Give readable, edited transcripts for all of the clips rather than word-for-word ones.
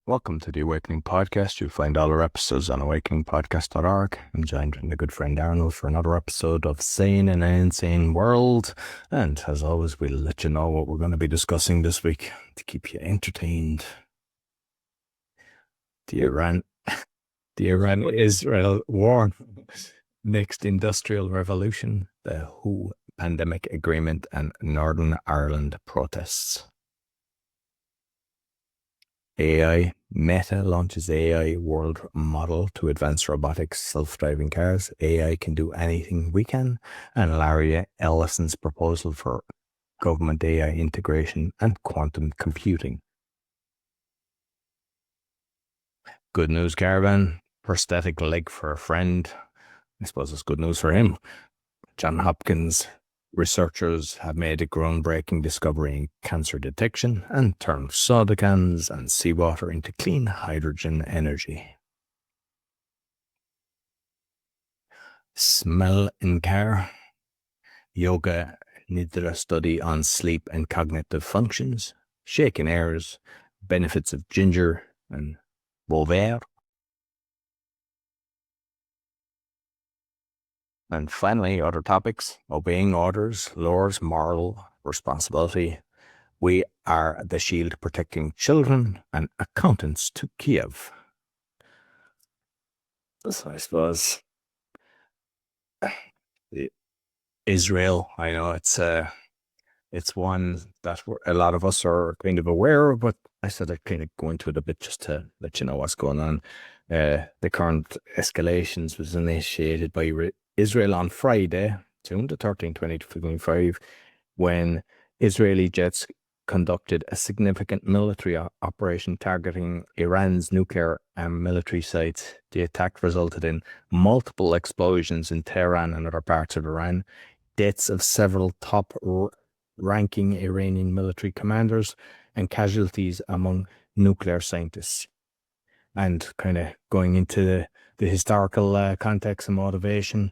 Welcome to the Awakening Podcast. You'll find all our episodes on awakeningpodcast.org. I'm joined by my good friend Arnold for another episode of Sane in an Insane World. And as always, we'll let you know what we're going to be discussing this week to keep you entertained. The Iran-Israel war, next industrial revolution, the WHO pandemic agreement, and Northern Ireland protests. AI. Meta launches AI world model to advance robotics, self-driving cars. AI can do anything we can. And Larry Ellison's proposal for government AI integration and quantum computing. Good news caravan. Prosthetic leg for a friend. I suppose it's good news for him. John Hopkins researchers have made a groundbreaking discovery in cancer detection and turned soda cans and seawater into clean hydrogen energy. Smell in car. Yoga Nidra study on sleep and cognitive functions. Shaken airs. Benefits of ginger and Bovaer. And finally, other topics. Obeying orders lowers moral responsibility. We are the shield protecting children and accountants to Kiev. So I suppose Israel, I know it's one that a lot of us are kind of aware of, but I said I'd kind of go into it a bit just to let you know what's going on. The current escalations was initiated by Israel on Friday, June the 13th, 2025, when Israeli jets conducted a significant military operation targeting Iran's nuclear and military sites. The attack resulted in multiple explosions in Tehran and other parts of Iran, deaths of several top-ranking Iranian military commanders, and casualties among nuclear scientists. And kind of going into the historical context and motivation,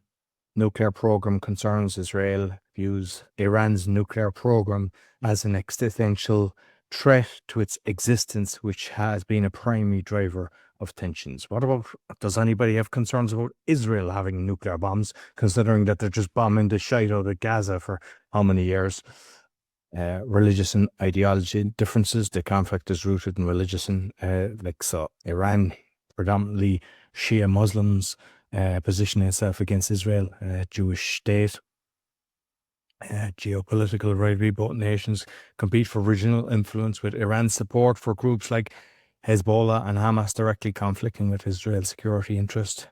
nuclear program concerns. Israel views Iran's nuclear program as an existential threat to its existence, which has been a primary driver of tensions. What about, does anybody have concerns about Israel having nuclear bombs, considering that they're just bombing the shite out of Gaza for how many years? Religious and ideology differences. The conflict is rooted in religious and Iran, predominantly Shia Muslims, positioning itself against Israel, Jewish state. Geopolitical rivalry. Both nations compete for regional influence, with Iran's support for groups like Hezbollah and Hamas directly conflicting with Israel's security interest.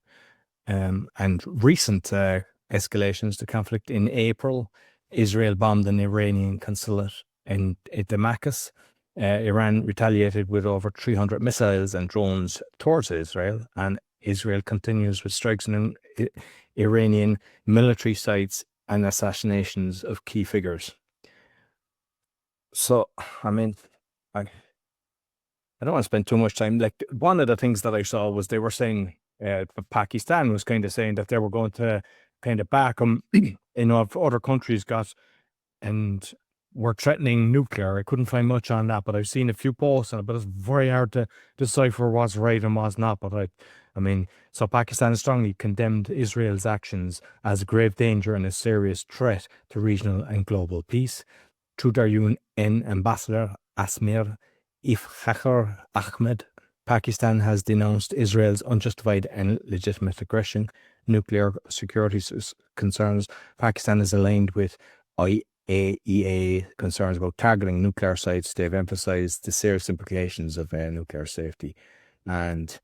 And recent escalations to conflict. In April, Israel bombed an Iranian consulate in Damascus. Iran retaliated with over 300 missiles and drones towards Israel, and Israel continues with strikes on Iranian military sites and assassinations of key figures. So, I mean, I don't want to spend too much time. Like, one of the things that I saw was they were saying Pakistan was kind of saying that they were going to kind of back them, if other countries got and were threatening nuclear. I couldn't find much on that, but I've seen a few posts on it, but it's very hard to decipher what's right and what's not. But so Pakistan strongly condemned Israel's actions as a grave danger and a serious threat to regional and global peace. Through their UN ambassador, Asmir Iftikhar Ahmed, Pakistan has denounced Israel's unjustified and legitimate aggression, nuclear security concerns. Pakistan is aligned with IAEA concerns about targeting nuclear sites. They've emphasized the serious implications of nuclear safety. And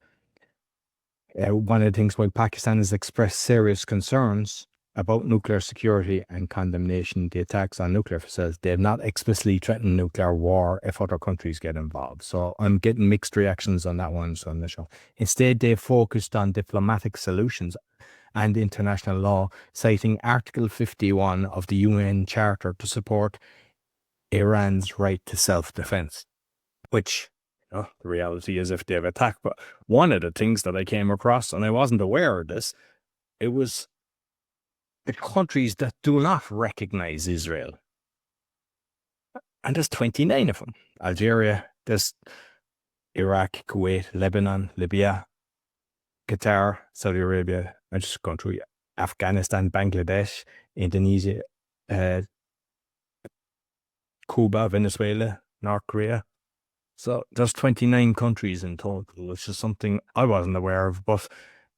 one of the things, while Pakistan has expressed serious concerns about nuclear security and condemnation the attacks on nuclear facilities, they have not explicitly threatened nuclear war if other countries get involved. So I'm getting mixed reactions on that one. So on the show, instead, they focused on diplomatic solutions and international law, citing Article 51 of the UN Charter to support Iran's right to self-defense, which, the reality is, if they've attacked. But one of the things that I came across, and I wasn't aware of this, it was the countries that do not recognize Israel. And there's 29 of them. Algeria, there's Iraq, Kuwait, Lebanon, Libya, Qatar, Saudi Arabia. I'm just going through Afghanistan, Bangladesh, Indonesia, uh, Cuba, Venezuela, North Korea. So there's 29 countries in total, which is something I wasn't aware of, but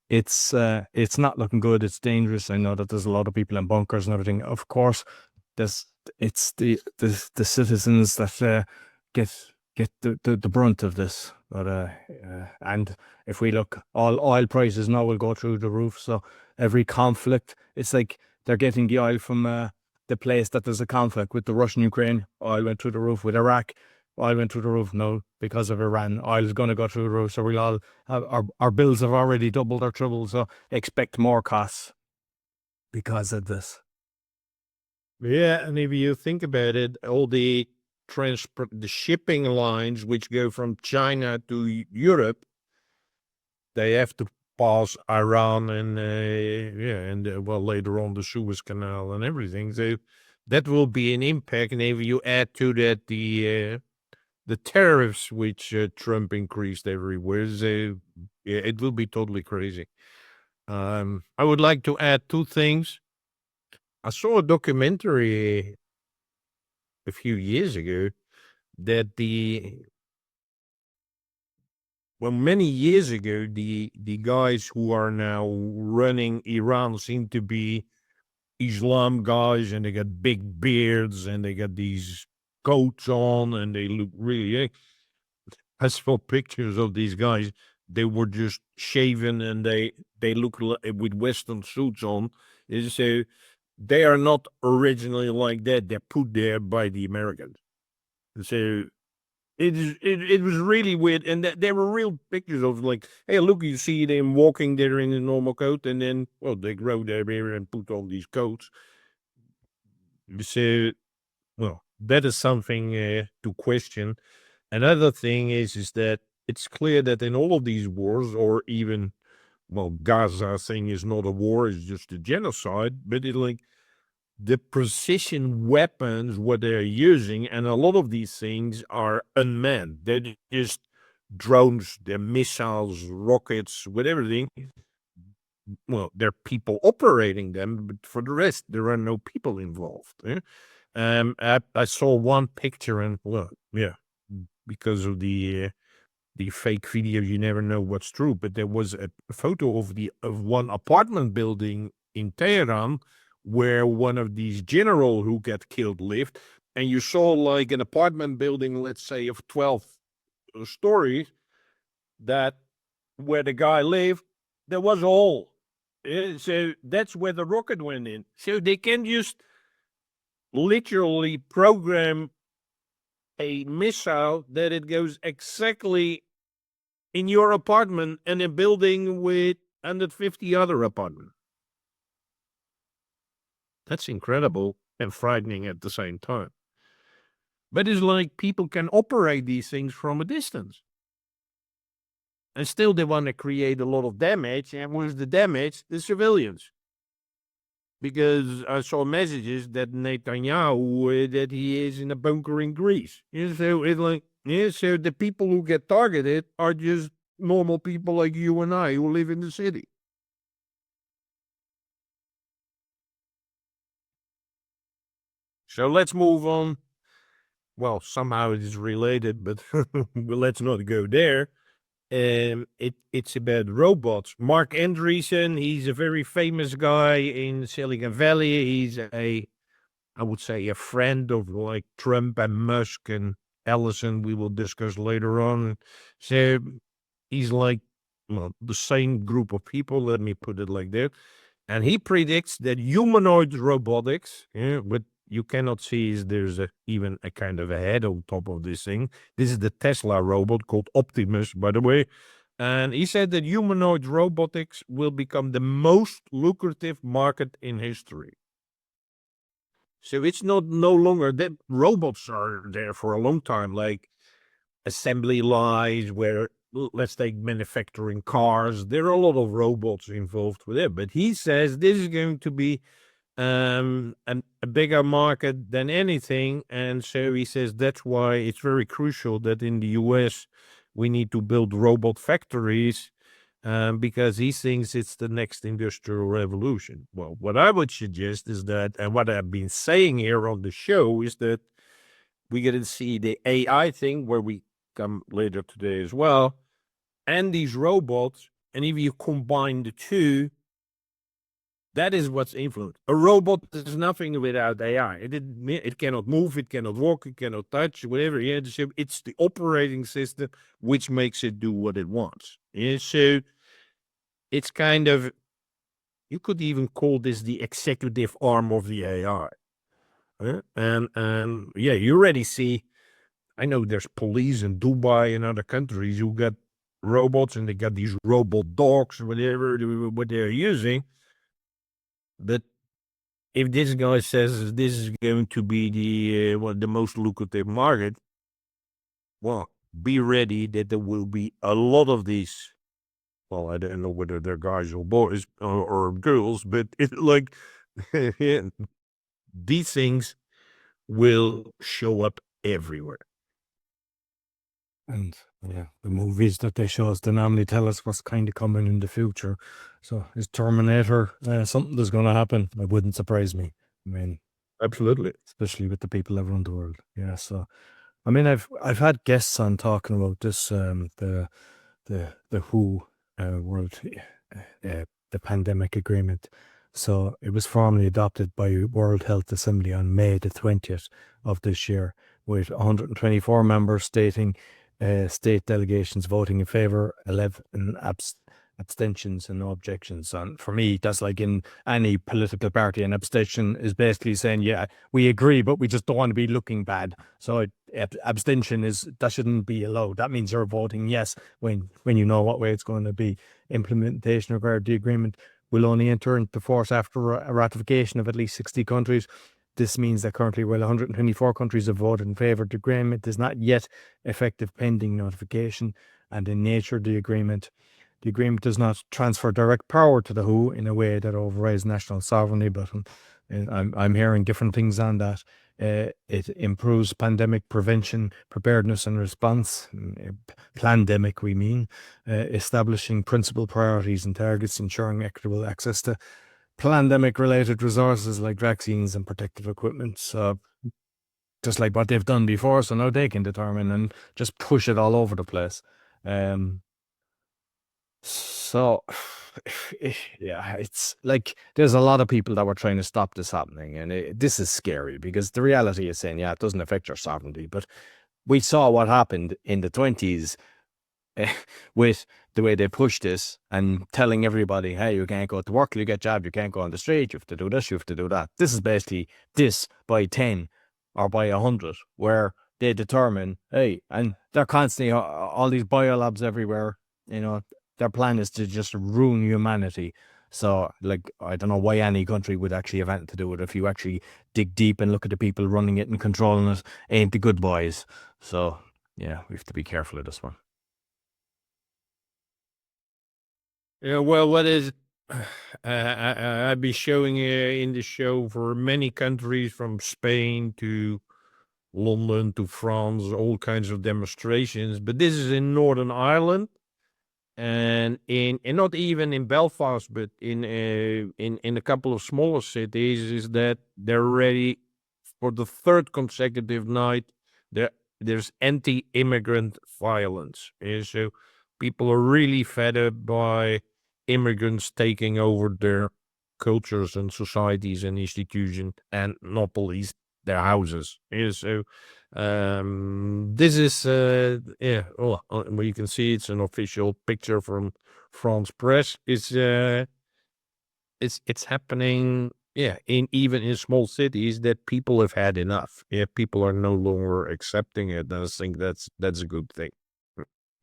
it's not looking good. It's dangerous. I know that there's a lot of people in bunkers and everything. Of course, there's it's the citizens that get the brunt of this. But and if we look, all oil prices now will go through the roof. So every conflict, it's like they're getting the oil from the place that there's a conflict with the Russian Ukraine. Oil went through the roof with Iraq. Oil went through the roof now because of Iran. Oil is going to go through the roof. So we'll all have, our bills have already doubled or tripled. So expect more costs because of this. Yeah, and if you think about it, all the the shipping lines which go from China to Europe, they have to pass Iran and well, later on the Suez Canal and everything. So that will be an impact. And if you add to that the tariffs which Trump increased everywhere, so yeah, it will be totally crazy. I would like to add two things. I saw a documentary a few years ago that many years ago, the guys who are now running Iran seem to be Islam guys, and they got big beards and they got these coats on and they look really. I saw pictures of these guys. They were just shaven and they look with Western suits on. So they are not originally like that. They're put there by the Americans. So it was really weird, and there were real pictures of like, hey, look, you see them walking there in a normal coat, and then they grow their beard and put on these coats. So that is something to question. Another thing is that it's clear that in all of these wars, or even Gaza thing is not a war; it's just a genocide. But it like the precision weapons, what they're using, and a lot of these things are unmanned. They're just drones, they're missiles, rockets, with everything. Well, there are people operating them, but for the rest, there are no people involved. I saw one picture, and because of the fake video, you never know what's true. But there was a photo of one apartment building in Tehran where one of these general who got killed lived, and you saw like an apartment building, let's say of 12 stories, that where the guy lived, there was a hole. So that's where the rocket went in. So they can just literally program a missile that it goes exactly in your apartment and a building with 150 other apartments. That's incredible and frightening at the same time. But it's like people can operate these things from a distance. And still they want to create a lot of damage. And where's the damage? The civilians. Because I saw messages that Netanyahu, that he is in a bunker in Greece. So it's like, so the people who get targeted are just normal people like you and I who live in the city. So let's move on. Well, somehow it is related, but let's not go there. It's about robots. Mark Andreessen, he's a very famous guy in Silicon Valley. He's I would say, a friend of like Trump and Musk and Elison. We will discuss later on. So he's like, the same group of people. Let me put it like that. And he predicts that humanoid robotics, what you cannot see is there's even a kind of a head on top of this thing. This is the Tesla robot called Optimus, by the way. And he said that humanoid robotics will become the most lucrative market in history. So it's no longer that robots are there for a long time, like assembly lines where, let's take manufacturing cars. There are a lot of robots involved with it, but he says this is going to be a bigger market than anything. And so he says that's why it's very crucial that in the US we need to build robot factories because he thinks it's the next industrial revolution. Well, what I would suggest is that, and what I've been saying here on the show is that we're going to see the AI thing where we come later today as well, and these robots. And if you combine the two, that is what's influenced. A robot is nothing without AI. It cannot move, it cannot walk, it cannot touch, whatever. Yeah, it's the operating system which makes it do what it wants. Yeah, so it's kind of, you could even call this the executive arm of the AI. And yeah, you already see, I know there's police in Dubai and other countries who got robots, and they got these robot dogs, whatever, what they're using. But if this guy says this is going to be the most lucrative market, well, be ready that there will be a lot of these. Well, I don't know whether they're guys or boys or girls, but it like yeah, these things will show up everywhere. And yeah, the movies that they show us, they normally tell us what's kind of coming in the future. So is Terminator something that's going to happen? It wouldn't surprise me. I mean, Absolutely. especially with the people that run the world. Yeah. So, I mean, I've had guests on talking about this, the WHO world, the pandemic agreement. So it was formally adopted by World Health Assembly on May the 20th of this year, with 124 members stating, state delegations voting in favor, 11 abstentions and no objections. And for me, that's like in any political party, an abstention is basically saying, yeah, we agree, but we just don't want to be looking bad. So abstention that shouldn't be allowed. That means you're voting yes when you know what way it's going to be. Implementation regarding the agreement will only enter into force after a ratification of at least 60 countries. This means that currently, while 124 countries have voted in favour, the agreement is not yet effective pending notification. And in nature, the agreement does not transfer direct power to the WHO in a way that overrides national sovereignty, but I'm hearing different things on that. It improves pandemic prevention, preparedness and response, plandemic we mean, establishing principal priorities and targets, ensuring equitable access to pandemic-related resources like vaccines and protective equipment. So just like what they've done before, so now they can determine and just push it all over the place. So, yeah, it's like there's a lot of people that were trying to stop this happening, and this is scary because the reality is saying, yeah, it doesn't affect your sovereignty, but we saw what happened in the 20s with the way they pushed this and telling everybody, hey, you can't go to work, you get job, you can't go on the street, you have to do this, you have to do that. This is basically this by 10 or by 100, where they determine, hey, and they're constantly all these biolabs everywhere, their plan is to just ruin humanity. So, like, I don't know why any country would actually have anything to do with it. If you actually dig deep and look at the people running it and controlling it, ain't the good boys. So, yeah, we have to be careful of this one. Yeah, well, what is I'll be showing in the show for many countries, from Spain to London to France, all kinds of demonstrations. But this is in Northern Ireland, and not even in Belfast, but in a couple of smaller cities, is that they're ready for the third consecutive night. There's anti-immigrant violence. So people are really fed up by immigrants taking over their cultures and societies and institutions, and not police their houses. So this is well, you can see it's an official picture from France Press. It's happening, even in small cities, that people have had enough. Yeah, people are no longer accepting it. And I think that's a good thing.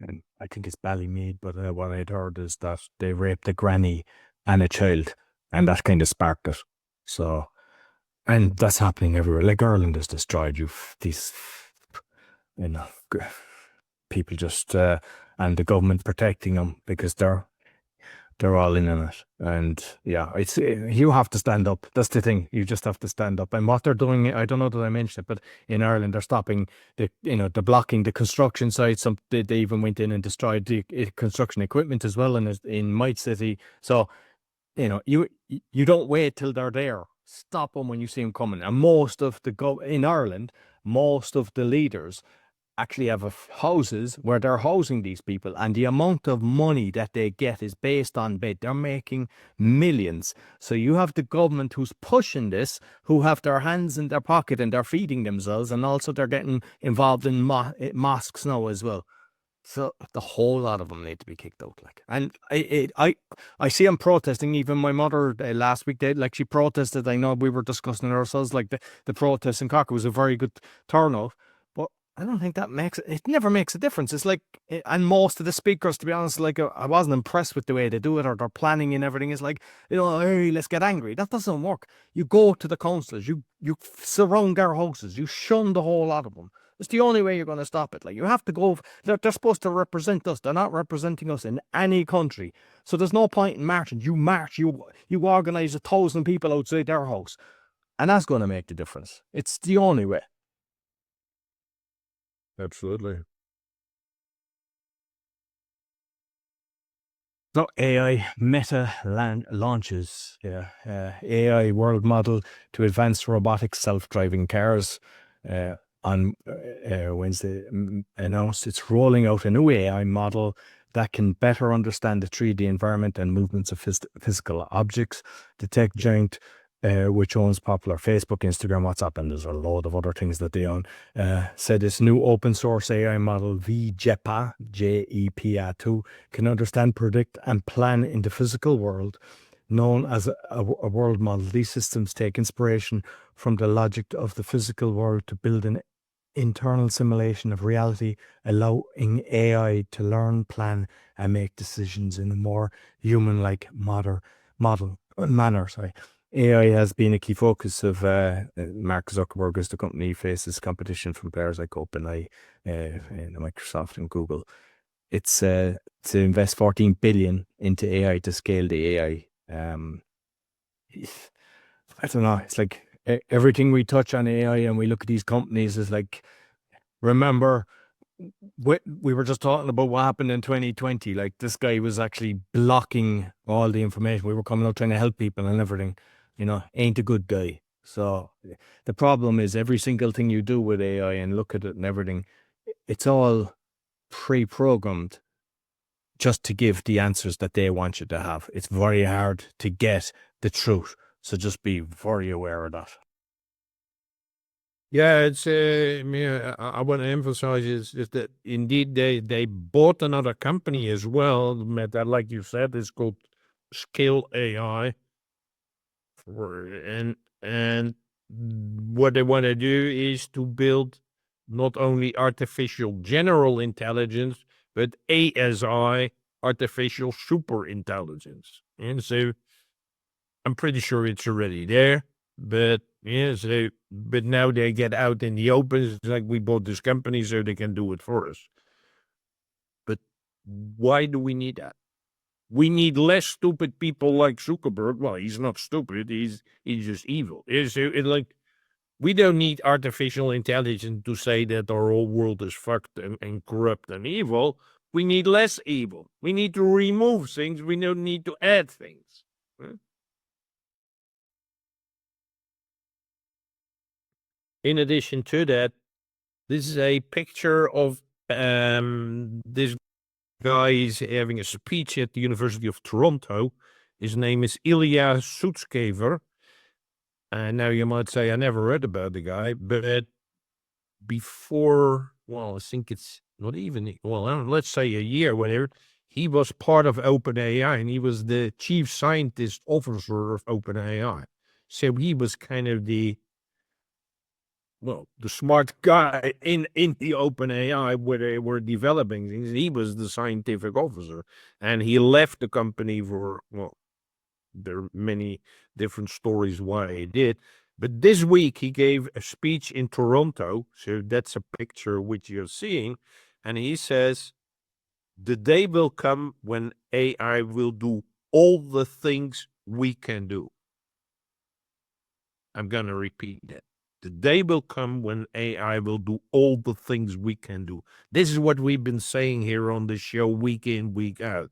And I think it's Ballymead, but what I'd heard is that they raped a granny and a child, and that kind of sparked it. So, and that's happening everywhere. Like Ireland is destroyed. You've these, people just and the government protecting them because they're they're all in on it. And yeah, it's you have to stand up. That's the thing. You just have to stand up. And what they're doing, I don't know that I mentioned it, but in Ireland they're stopping they're blocking the construction sites. They even went in and destroyed the construction equipment as well in my city. So you don't wait till they're there. Stop them when you see them coming. And most of in Ireland, most of the leaders actually have houses where they're housing these people, and the amount of money that they get is based on bed. They're making millions. So you have the government who's pushing this, who have their hands in their pocket and they're feeding themselves, and also they're getting involved in mosques now as well. So the whole lot of them need to be kicked out. And I see them protesting. Even my mother last week, she protested. I know we were discussing it ourselves. The protest in Cork was a very good turnout, but I don't think that it never makes a difference. It's and most of the speakers, to be honest, I wasn't impressed with the way they do it or their planning and everything. It's hey, let's get angry. That doesn't work. You go to the councillors, you surround their houses, you shun the whole lot of them. It's the only way you're going to stop it. You have to go. They're supposed to represent us. They're not representing us in any country. So there's no point in marching. You march. You organise 1,000 people outside their house, and that's going to make the difference. It's the only way. Absolutely. So AI Meta launches AI world model to advanced robotics self-driving cars. On Wednesday announced it's rolling out a new AI model that can better understand the 3D environment and movements of physical objects. The tech giant, which owns popular Facebook, Instagram, WhatsApp, and there's a load of other things that they own, said this new open source AI model, VJEPA, JEPA2, can understand, predict, and plan in the physical world, known as a world model. These systems take inspiration from the logic of the physical world to build an internal simulation of reality, allowing AI to learn, plan, and make decisions in a more human-like manner. AI has been a key focus of Mark Zuckerberg as the company faces competition from players like OpenAI, Microsoft, and Google. It's to invest 14 billion into AI to scale the AI. I don't know. It's everything we touch on AI and we look at these companies is remember, we were just talking about what happened in 2020. This guy was actually blocking all the information. We were coming out trying to help people and everything. Ain't a good guy. So the problem is every single thing you do with AI and look at it and everything, it's all pre-programmed just to give the answers that they want you to have. It's very hard to get the truth. So just be very aware of that. Yeah, it's I want to emphasize is that indeed they bought another company as well. That, like you said, is called Scale AI. And what they want to do is to build not only artificial general intelligence, but ASI, artificial super intelligence. And so I'm pretty sure it's already there. But but now they get out in the open. It's like we bought this company so they can do it for us. But why do we need that? We need less stupid people like Zuckerberg. Well, he's not stupid. He's just evil. We don't need artificial intelligence to say that our whole world is fucked and corrupt and evil. We need less evil. We need to remove things. We don't need to add things. In addition to that, this is a picture of this guy is having a speech at the University of Toronto. His name is Ilya Sutskever. And now you might say, I never read about the guy, but before, I think it's not even, let's say a year, whatever, he was part of OpenAI and he was the chief scientist officer of OpenAI. So he was kind of the smart guy in the OpenAI where they were developing things. He was the scientific officer, and he left the company for, there are many different stories why he did. But this week he gave a speech in Toronto. So that's a picture which you're seeing. And he says, the day will come when AI will do all the things we can do. I'm going to repeat that. The day will come when AI will do all the things we can do. This is what we've been saying here on the show week in, week out.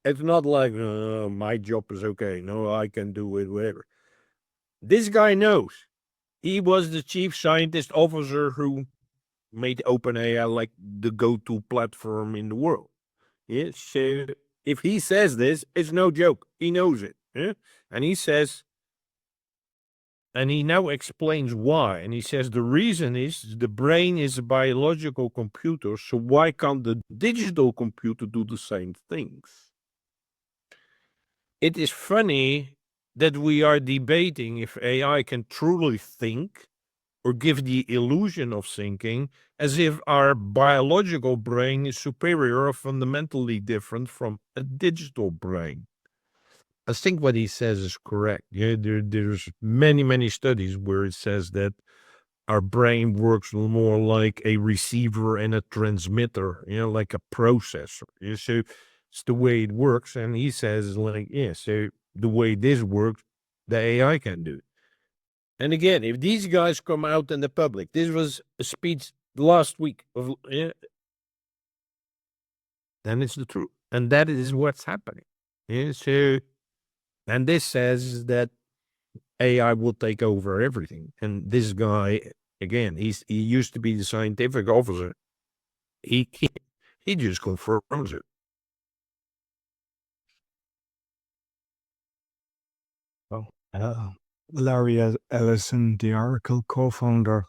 It's not like, my job is okay. No, I can do it, whatever. This guy knows. He was the chief scientist officer who made OpenAI like the go-to platform in the world. Yeah, so if he says this, it's no joke. He knows it. Yeah? And he says, and he now explains why. And he says the reason is the brain is a biological computer, so why can't the digital computer do the same things? It is funny that we are debating if AI can truly think or give the illusion of thinking, as if our biological brain is superior or fundamentally different from a digital brain. I think what he says is correct. Yeah, there's many studies where it says that our brain works more like a receiver and a transmitter, like a processor. Yeah, so it's the way it works. And he says, like, yeah, so the way this works, the AI can do it. And again, if these guys come out in the public, this was a speech last week of, then it's the truth. And that is what's happening. Yeah, so, and this says that AI will take over everything. And this guy, again, he used to be the scientific officer. He just confirms it. Well, Larry Ellison, the Oracle co-founder,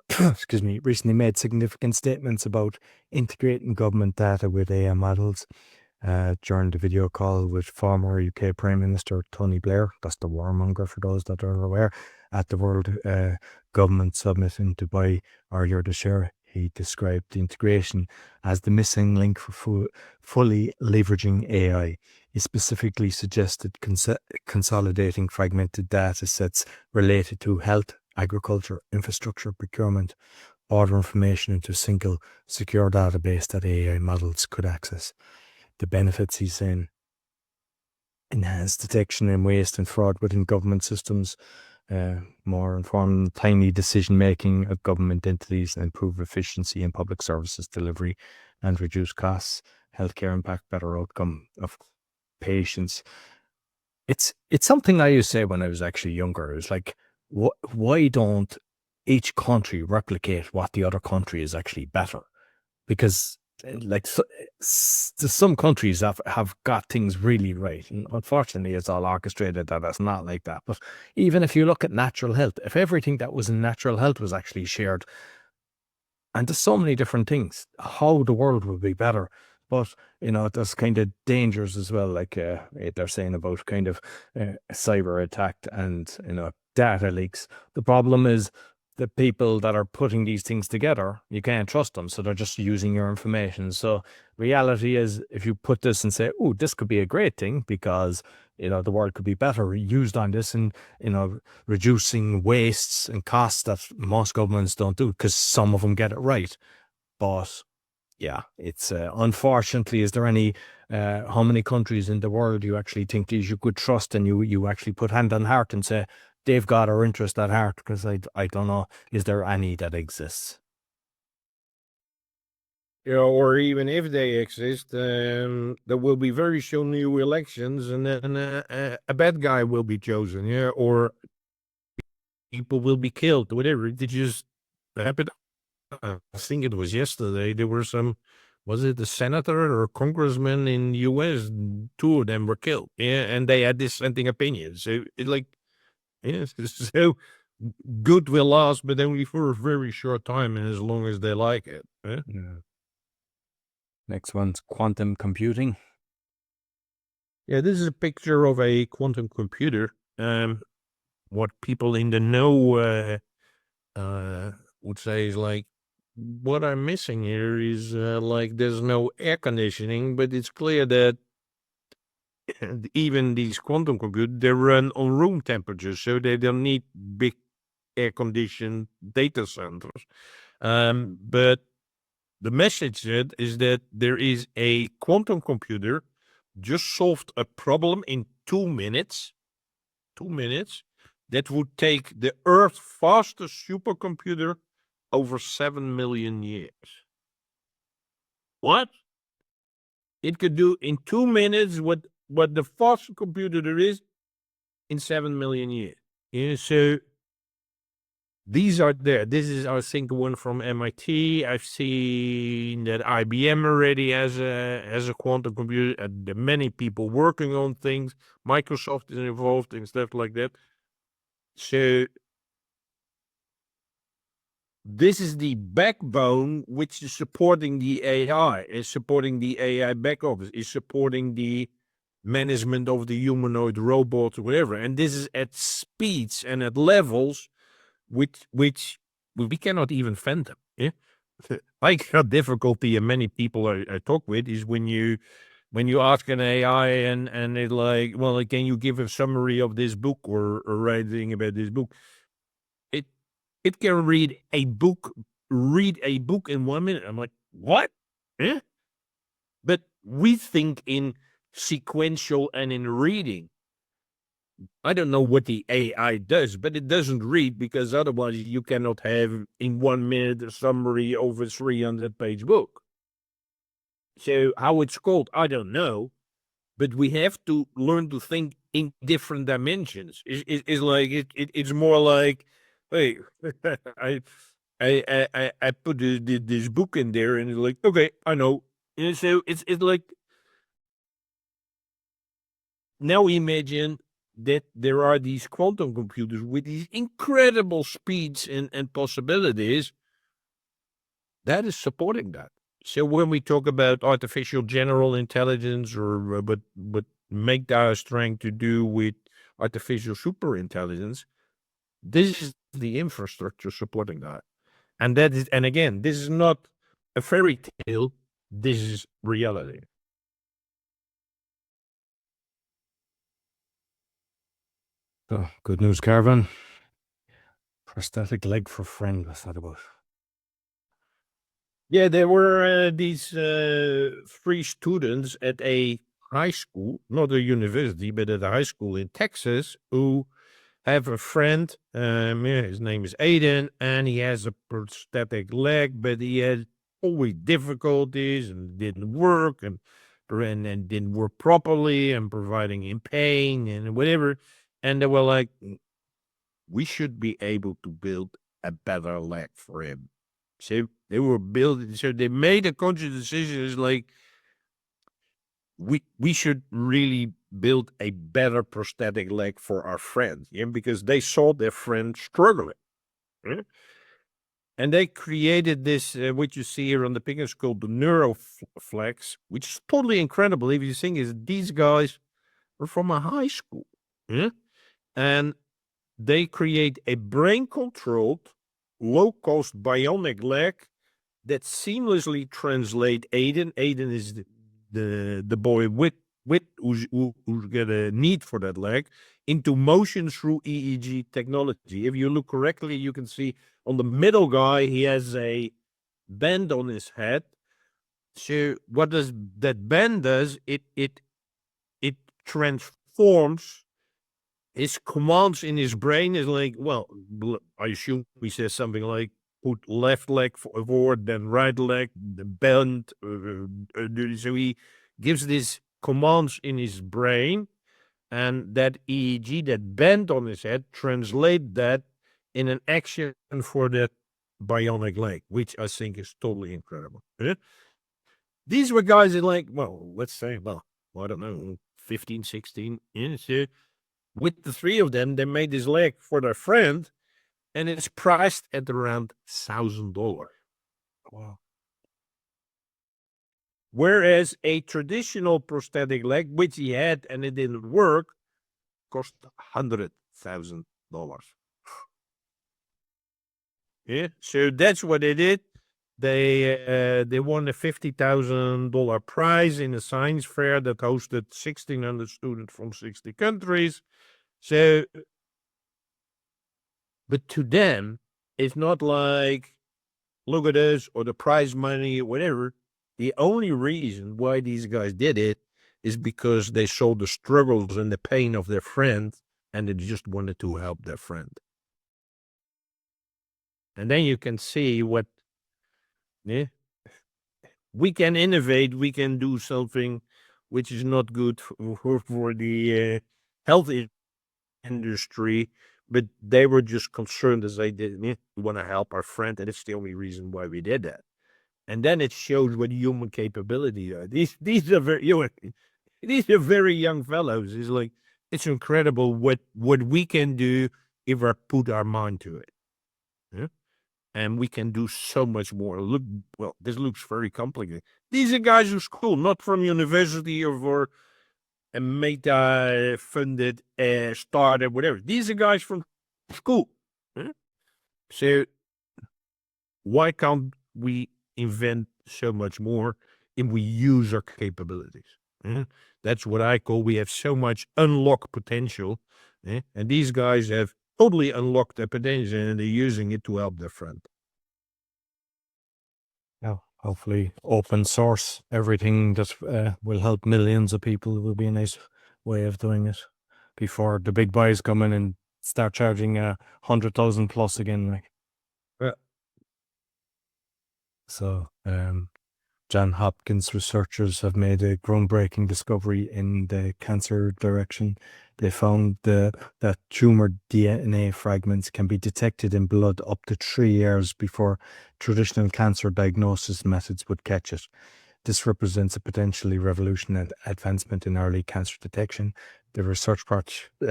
excuse me, recently made significant statements about integrating government data with AI models during the video call with former UK Prime Minister Tony Blair. That's the warmonger for those that are aware. At the World Government Summit in Dubai earlier this year, he described the integration as the missing link for fully leveraging AI. He specifically suggested consolidating fragmented data sets related to health, agriculture, infrastructure, procurement, order information into a single secure database that AI models could access. The benefits, he's saying: enhanced detection and waste and fraud within government systems, more informed, timely decision-making of government entities, improve efficiency in public services delivery, and reduce costs, healthcare impact, better outcome of patients. It's something I used to say when I was actually younger. It was like, why don't each country replicate what the other country is actually better? Because like some countries have got things really right, and unfortunately it's all orchestrated that it's not like that. But even if you look at natural health, if everything that was in natural health was actually shared, and there's so many different things, how the world would be better. But there's kind of dangers as well, like they're saying about kind of cyber attack and data leaks. The problem is the people that are putting these things together, you can't trust them, so they're just using your information. So reality is, if you put this and say, oh, this could be a great thing because the world could be better used on this, and reducing wastes and costs that most governments don't do, because some of them get it right. But yeah, it's unfortunately, is there any how many countries in the world you actually think you could trust, and you actually put hand on heart and say they've got our interest at heart? Because I don't know, is there any that exists? Or even if they exist, there will be very soon new elections, and then a bad guy will be chosen, or people will be killed, whatever. It just happened. I think it was yesterday. There were was it a senator or congressman in the U.S.? Two of them were killed, and they had dissenting opinions. So so good will last, but only for a very short time, and as long as they like it. Yeah. Next one's quantum computing. Yeah, this is a picture of a quantum computer. What people in the know would say is like, what I'm missing here is like there's no air conditioning, but it's clear that even these quantum computers, they run on room temperature, so they don't need big air conditioned data centers. But the message is that there is a quantum computer just solved a problem in 2 minutes. 2 minutes. That would take the Earth's fastest supercomputer over 7 million years. What? It could do in 2 minutes what the fastest computer there is in 7 million years. Yeah, so these are there. This is, I think, one from MIT. I've seen that IBM already has a quantum computer. And there are many people working on things. Microsoft is involved in stuff like that. So this is the backbone which is supporting the AI, is supporting the AI back office, is supporting the management of the humanoid robots or whatever. And this is at speeds and at levels which we cannot even fathom. Yeah. Like how difficulty and many people I talk with is when you ask an AI and it's like, well, can you give a summary of this book or writing about this book? It can read a book in 1 minute. I'm like, what? Yeah. But we think in sequential and in reading. I don't know what the AI does, but it doesn't read, because otherwise you cannot have in 1 minute a summary of a 300-page book. So how it's called, I don't know, but we have to learn to think in different dimensions. It's like it's more like, hey, I put this book in there, and it's like, okay, I know. And so it's like, now imagine that there are these quantum computers with these incredible speeds and possibilities that is supporting that. So when we talk about artificial general intelligence, or but Magda is trying to do with artificial super intelligence, this is the infrastructure supporting that. And that is, and again, this is not a fairy tale, this is reality. Oh, good news, Caravan. Prosthetic leg for friend. What's that about? Yeah, there were these 3 students at a high school, not a university, but at a high school in Texas, who have a friend. Yeah, his name is Aiden, and he has a prosthetic leg, but he had always difficulties and didn't work, and didn't work properly, and providing him pain and whatever. And they were like, we should be able to build a better leg for him. So they were building, so they made a conscious decision. It's like, we should really build a better prosthetic leg for our friend, yeah, because they saw their friend struggling. Yeah? And they created this, what you see here on the picture is called the Neuroflex, which is totally incredible. If you think is these guys are from a high school, yeah? And they create a brain-controlled, low-cost bionic leg that seamlessly translate Aiden. Aiden is the boy with who's got a need for that leg, into motion through EEG technology. If you look correctly, you can see on the middle guy, he has a band on his head. So what does that band does? It transforms his commands in his brain. Is like, well, I assume he says something like, put left leg forward, then right leg, the bend. So he gives these commands in his brain, and that EEG, that bend on his head, translate that in an action for that bionic leg, which I think is totally incredible. Yeah? These were guys that, like, well, let's say, well, I don't know, 15, 16. Yeah, so with the 3 of them, they made this leg for their friend, and it's priced at around $1,000. Wow. Whereas a traditional prosthetic leg, which he had and it didn't work, cost $100,000. Yeah, so that's what they did. They won a $50,000 prize in a science fair that hosted 1,600 students from 60 countries. So, but to them, it's not like, look at us, or the prize money or whatever. The only reason why these guys did it is because they saw the struggles and the pain of their friend, and they just wanted to help their friend. And then you can see what, yeah, we can innovate, we can do something which is not good for the health industry, but they were just concerned as they did. We want to help our friend, and it's the only reason why we did that. And then it shows what human capability are. These are these are very young fellows. It's like, it's incredible what we can do if we put our mind to it. Yeah? And we can do so much more. Look, well, this looks very complicated. These are guys from school, not from university or for a meta-funded startup, whatever. These are guys from school. Huh? So why can't we invent so much more if we use our capabilities? That's what I call, we have so much unlocked potential. And these guys have totally unlocked their potential, and they're using it to help their friend. Yeah, hopefully open source everything that will help millions of people will be a nice way of doing it before the big boys come in and start charging 100,000 plus again. Like, Yeah. So, John Hopkins researchers have made a groundbreaking discovery in the cancer direction. They found that tumor DNA fragments can be detected in blood up to 3 years before traditional cancer diagnosis methods would catch it. This represents a potentially revolutionary advancement in early cancer detection. The research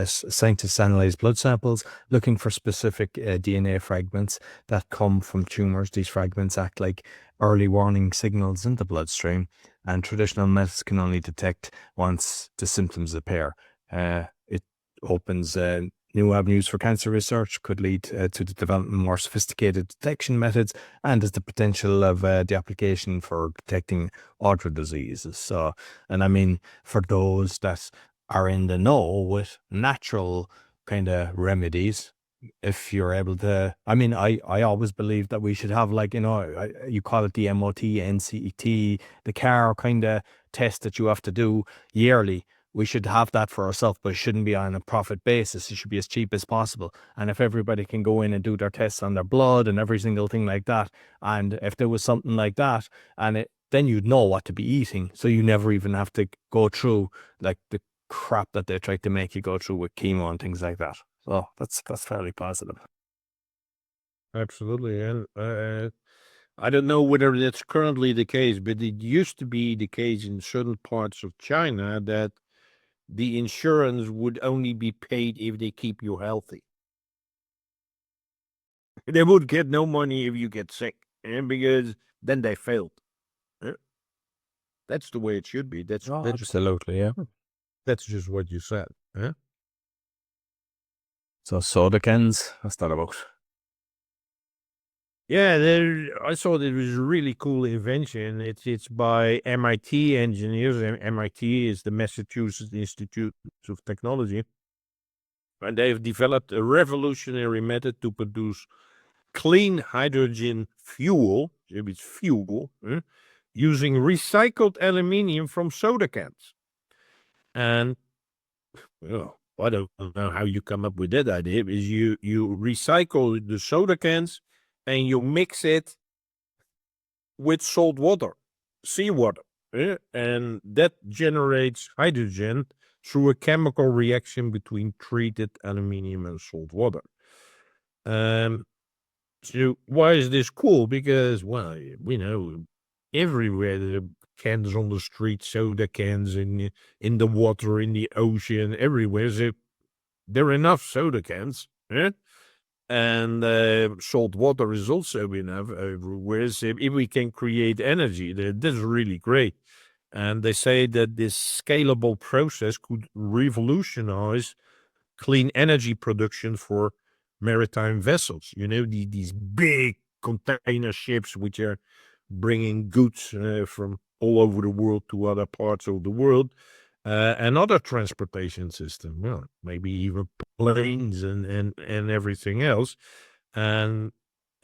scientists analyze blood samples looking for specific DNA fragments that come from tumors. These fragments act like early warning signals in the bloodstream, and traditional methods can only detect once the symptoms appear. It opens new avenues for cancer research, could lead to the development of more sophisticated detection methods, and has the potential of the application for detecting other diseases. So, and I mean, for those that are in the know with natural kind of remedies, if you're able to, I mean, I always believe that we should have, like, you call it the MOT, NCT, the car kind of test that you have to do yearly. We should have that for ourselves, but it shouldn't be on a profit basis. It should be as cheap as possible. And if everybody can go in and do their tests on their blood and every single thing like that, and if there was something like that, then you'd know what to be eating. So you never even have to go through like the crap that they try to make you go through with chemo and things like that. So that's fairly positive. Absolutely. And I don't know whether that's currently the case, but it used to be the case in certain parts of China that the insurance would only be paid if they keep you healthy. They would get no money if you get sick, because then they failed. That's the way it should be. That's Absolutely, yeah. that's just what you said. So soda cans, what's that about? Yeah, I saw that it was a really cool invention. It's by MIT engineers. MIT is the Massachusetts Institute of Technology. And they've developed a revolutionary method to produce clean hydrogen fuel, it's fuel, using recycled aluminium from soda cans. And well, I don't know how you come up with that idea, is you recycle the soda cans and you mix it with salt water, seawater, and that generates hydrogen through a chemical reaction between treated aluminium and salt water. So why is this cool? Because, well, we know everywhere there are cans on the street, soda cans in the water, in the ocean, everywhere. So there are enough soda cans, and salt water is also enough everywhere. So if we can create energy, this is really great. And they say that this scalable process could revolutionize clean energy production for maritime vessels. These big container ships which are bringing goods from all over the world to other parts of the world, and other transportation system. Well, maybe even planes and everything else, and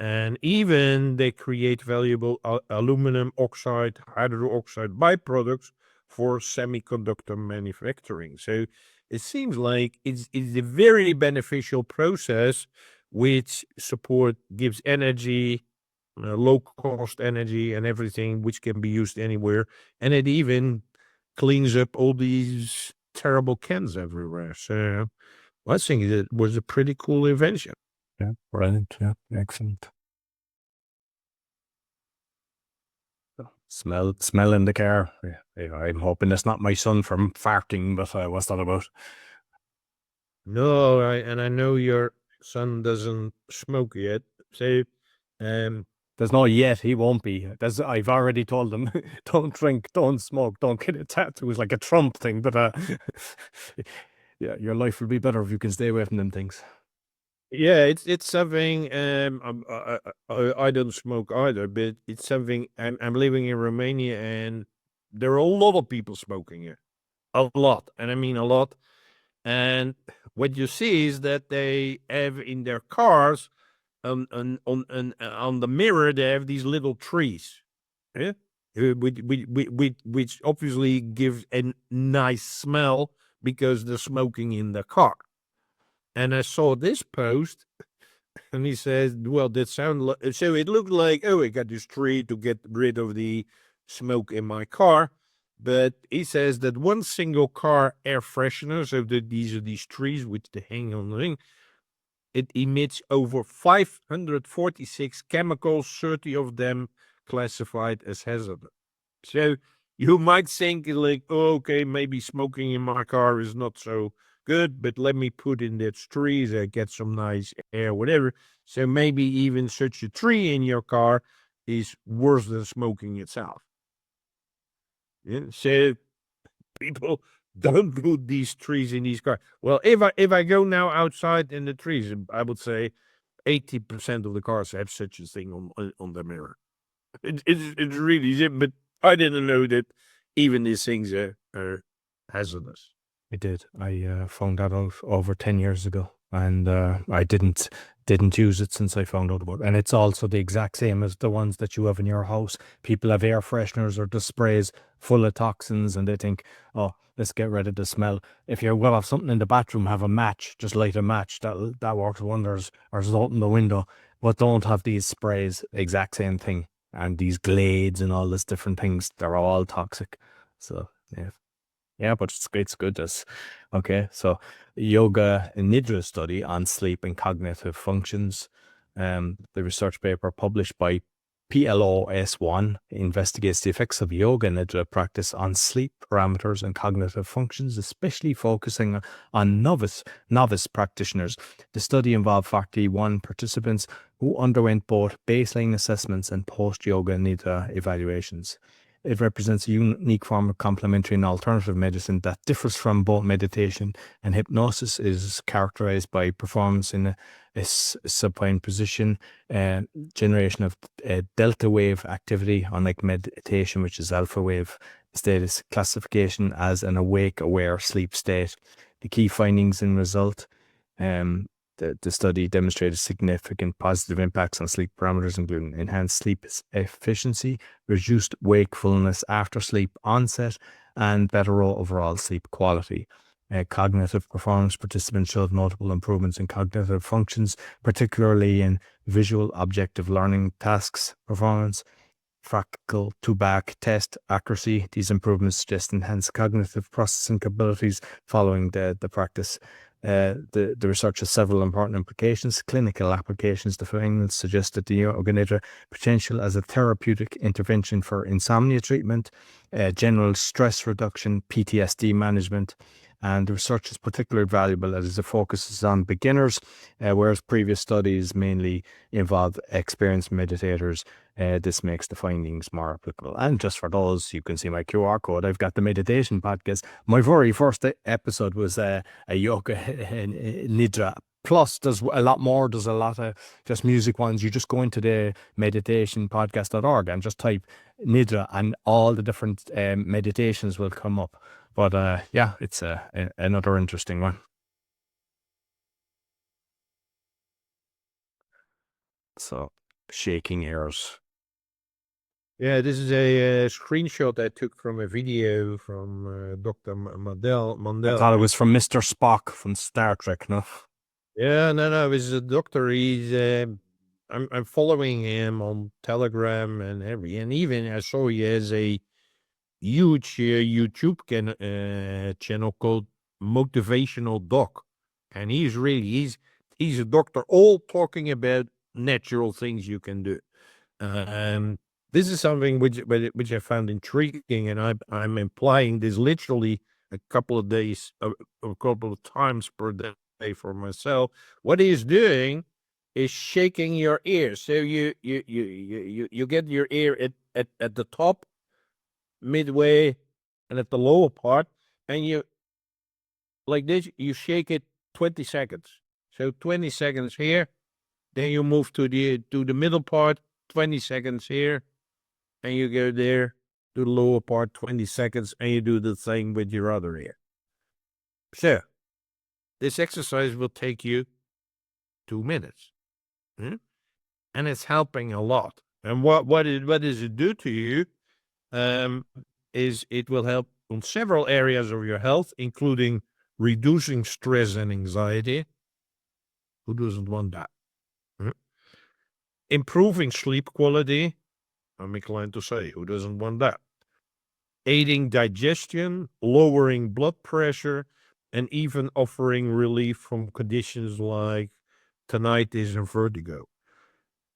even they create valuable aluminum oxide, hydro oxide byproducts for semiconductor manufacturing. So it seems like it's a very beneficial process which gives energy, low cost energy and everything, which can be used anywhere. And it even cleans up all these terrible cans everywhere. So I think it was a pretty cool invention. Yeah, brilliant. Yeah, excellent. Smell in the car. Yeah, I'm hoping it's not my son from farting, but what's that about? No, I know your son doesn't smoke yet. So, There's no yet. He won't be. I've already told him, don't drink, don't smoke, don't get a tattoo. It's like a Trump thing, but yeah, your life will be better if you can stay away from them things. yeah, it's something. I don't smoke either, but it's something. I'm living in Romania, and there are a lot of people smoking here, a lot, and I mean a lot. And what you see is that they have in their cars, on the mirror, they have these little trees, yeah, which obviously gives a nice smell because they're smoking in the car. And I saw this post, and he says, "Well, that sound like so." It looked like, oh, I got this tree to get rid of the smoke in my car. But he says that one single car air freshener, so that these are these trees which they hang on the thing, it emits over 546 chemicals, 30 of them classified as hazardous. So you might think like, oh, okay, maybe smoking in my car is not so good, but let me put in that trees, get some nice air, whatever. So maybe even such a tree in your car is worse than smoking itself. Yeah. So people don't put these trees in these cars. Well, if I go now outside in the trees, I would say 80% of the cars have such a thing on the mirror. It's really, but I didn't know that even these things are hazardous. I did. I found that out over 10 years ago, and I didn't use it since I found out about it. And it's also the exact same as the ones that you have in your house. People have air fresheners or the sprays full of toxins, and they think, oh, let's get rid of the smell. If you will have something in the bathroom, have a match, just light a match. That works wonders. Or just open the window. But don't have these sprays, exact same thing. And these glades and all this different things, they're all toxic. So, yeah. Yeah, but it's good. Okay. So, yoga Nidra study on sleep and cognitive functions. The research paper published by PLOS1 investigates the effects of yoga Nidra practice on sleep parameters and cognitive functions, especially focusing on novice practitioners. The study involved 41 participants who underwent both baseline assessments and post-yoga Nidra evaluations. It represents a unique form of complementary and alternative medicine that differs from both meditation and hypnosis. It is characterized by performance in a supine position, generation of delta wave activity, unlike meditation, which is alpha wave status, classification as an awake, aware sleep state. The key findings and result. The study demonstrated significant positive impacts on sleep parameters, including enhanced sleep efficiency, reduced wakefulness after sleep onset, and better overall sleep quality. Cognitive performance participants showed notable improvements in cognitive functions, particularly in visual objective learning tasks performance, fractal to back test accuracy. These improvements suggest enhanced cognitive processing capabilities following the practice. The research has several important implications. Clinical applications. The findings suggest that the yoga nidra potential as a therapeutic intervention for insomnia treatment, general stress reduction, PTSD management. And the research is particularly valuable as it focuses on beginners, whereas previous studies mainly involve experienced meditators. This makes the findings more applicable. And just for those, you can see my QR code. I've got the meditation podcast. My very first episode was a yoga nidra. Plus, there's a lot more. There's a lot of just music ones. You just go into the meditationpodcast.org and just type nidra, and all the different meditations will come up. But yeah, it's another interesting one. So, shaking ears. Yeah, this is a screenshot I took from a video from Dr. I thought it was from Mr. Spock from Star Trek, no? Yeah, no, it's a doctor. I'm following him on Telegram and even I saw he has a huge YouTube channel called Motivational Doc, and he's a doctor, all talking about natural things you can do. This is something which I found intriguing, and I'm applying this literally a couple of days, a couple of times per day for myself. What he's doing is shaking your ear. So you get your ear at the top, midway, and at the lower part, and you like this. You shake it 20 seconds. So 20 seconds here, then you move to the middle part, 20 seconds here, and you go there to the lower part, 20 seconds, and you do the same with your other ear. So this exercise will take you 2 minutes. And it's helping a lot. And what does it do to you? Is it will help on several areas of your health, including reducing stress and anxiety. Who doesn't want that? Improving sleep quality. I'm inclined to say, who doesn't want that? Aiding digestion, lowering blood pressure, and even offering relief from conditions like tinnitus and vertigo.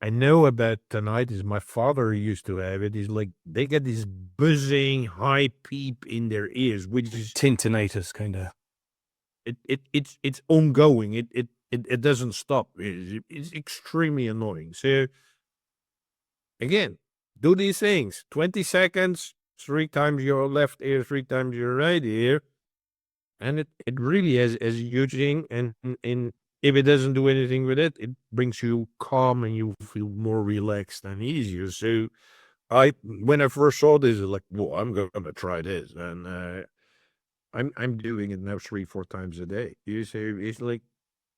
I know about tinnitus. My father used to have it. He's like, they get this buzzing high peep in their ears, which is Tinnitus, kind of. it's ongoing. It doesn't stop. It's extremely annoying. So again, do these things. 20 seconds, 3 times your left ear, 3 times your right ear, and it really has a huge thing. And if it doesn't do anything with it, it brings you calm and you feel more relaxed and easier. So when I first saw this, I was like, well, I'm gonna try this, and I'm doing it now 3-4 times a day. You say it's like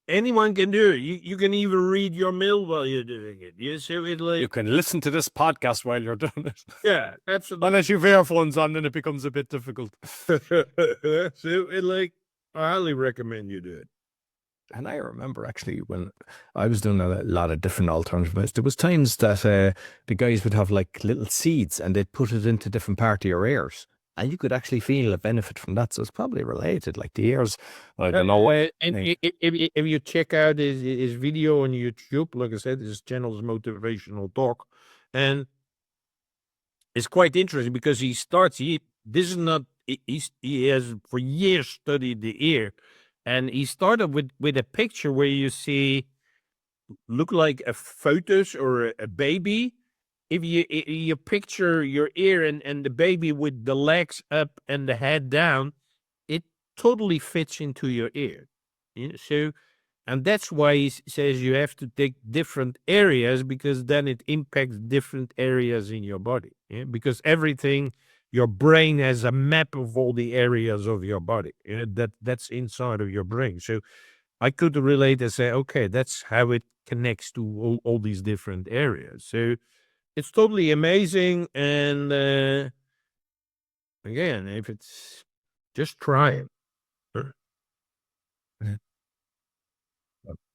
anyone can do it. You can even read your mail while you're doing it. You say it like You can listen to this podcast while you're doing it. yeah, absolutely. Unless you've earphones on, then it becomes a bit difficult. So it like I highly recommend you do it. And I remember actually when I was doing a lot of different alternative meds, there was times that the guys would have like little seeds and they'd put it into different part of your ears. And you could actually feel a benefit from that. So it's probably related, like the ears. I don't know. And if you check out his video on YouTube, like I said, his channel is Motivational Talk. And it's quite interesting because he has for years studied the ear. And he started with a picture where you look like a fetus or a baby. If you picture your ear and the baby with the legs up and the head down, it totally fits into your ear. So, and that's why he says you have to take different areas because then it impacts different areas in your body. Because your brain has a map of all the areas of your body that's inside of your brain. So I could relate and say, okay, that's how it connects to all these different areas. So it's totally amazing. And again, if it's just try it.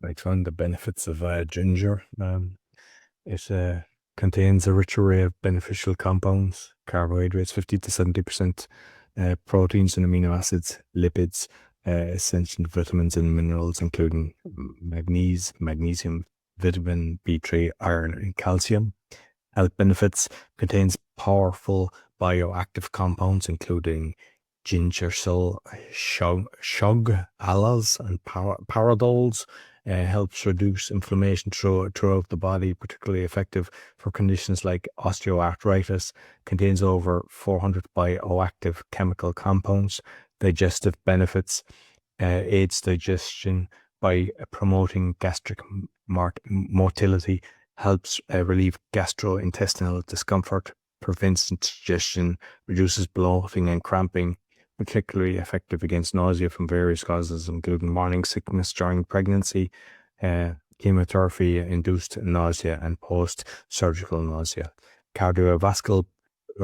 I found the benefits of ginger. It contains a rich array of beneficial compounds, carbohydrates, 50 to 70%, proteins and amino acids, lipids, essential vitamins and minerals, including magnesium, vitamin B3, iron, and calcium. Health benefits: contains powerful bioactive compounds, including gingerol, shug aloes, and paradols. Helps reduce inflammation throughout the body, particularly effective for conditions like osteoarthritis. Contains over 400 bioactive chemical compounds. Digestive benefits: aids digestion by promoting gastric motility, helps relieve gastrointestinal discomfort, prevents indigestion, reduces bloating and cramping, particularly effective against nausea from various causes, including morning sickness during pregnancy, chemotherapy-induced nausea, and post-surgical nausea. cardiovascular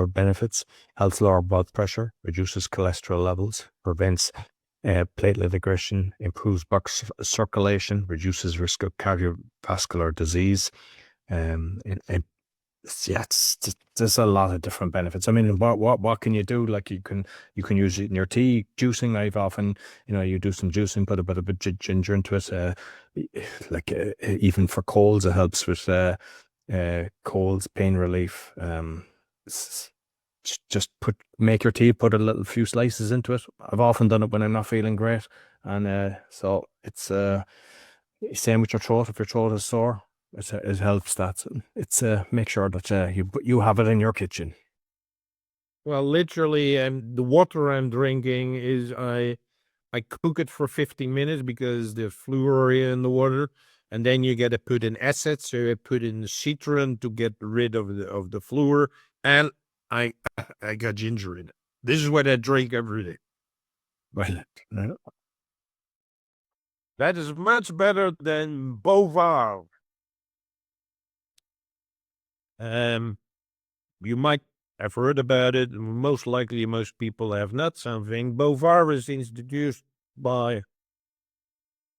benefits, helps lower blood pressure, reduces cholesterol levels, prevents platelet aggression, improves blood circulation, reduces risk of cardiovascular disease. There's a lot of different benefits. I mean, what can you do? Like you can use it in your tea, juicing. I've often, you do some juicing, put a bit of ginger into it. Even for colds, it helps with colds, pain relief. Just make your tea, put a few slices into it. I've often done it when I'm not feeling great, and so it's same with your throat. If your throat is sore, it helps that. It's make sure that you have it in your kitchen. Well, literally, the water I'm drinking is I cook it for 15 minutes because the fluoride in the water, and then you got to put in acid. So I put in citron to get rid of the fluor, and I got ginger in it. This is what I drink every day. Well, that is much better than Bovaer. You might have heard about it. Most likely, most people have not. Something Bovaer was introduced by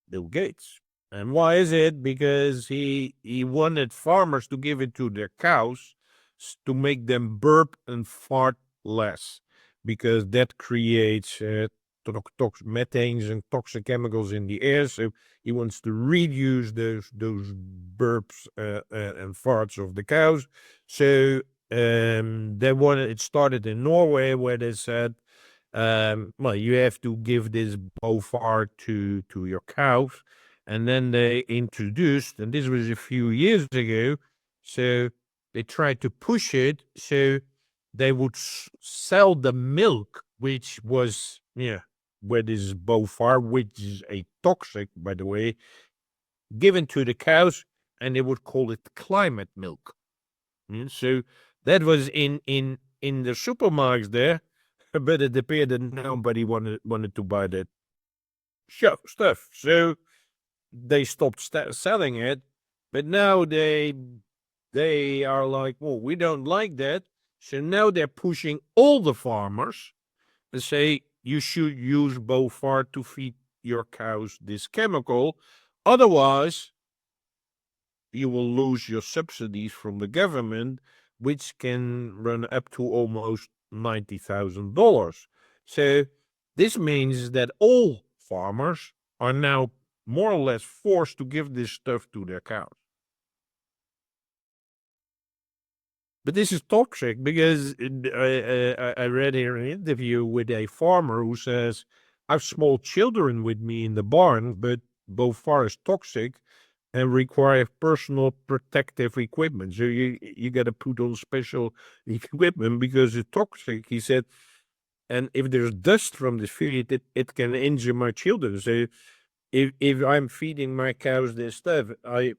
Bill Gates. And why is it? Because he wanted farmers to give it to their cows to make them burp and fart less, because that creates methanes and toxic chemicals in the air. So he wants to reduce those burps and farts of the cows. So it started in Norway, where they said, well, you have to give this Bovaer to your cows. And then they introduced, and this was a few years ago, so they tried to push it so they would sell the milk, which was, where this Bovaer, which is a toxic, by the way, given to the cows, and they would call it climate milk. So that was in the supermarkets there, but it appeared that nobody wanted to buy that stuff. So they stopped selling it, but now they are like, well, we don't like that. So now they're pushing all the farmers and say you should use Bovaer to feed your cows this chemical. Otherwise, you will lose your subsidies from the government, which can run up to almost $90,000. So this means that all farmers are now more or less forced to give this stuff to their cows. But this is toxic, because I read here an interview with a farmer who says, I have small children with me in the barn, but Bovaer is toxic and require personal protective equipment. So you got to put on special equipment because it's toxic, he said. And if there's dust from the feed, it can injure my children. So if I'm feeding my cows this stuff, I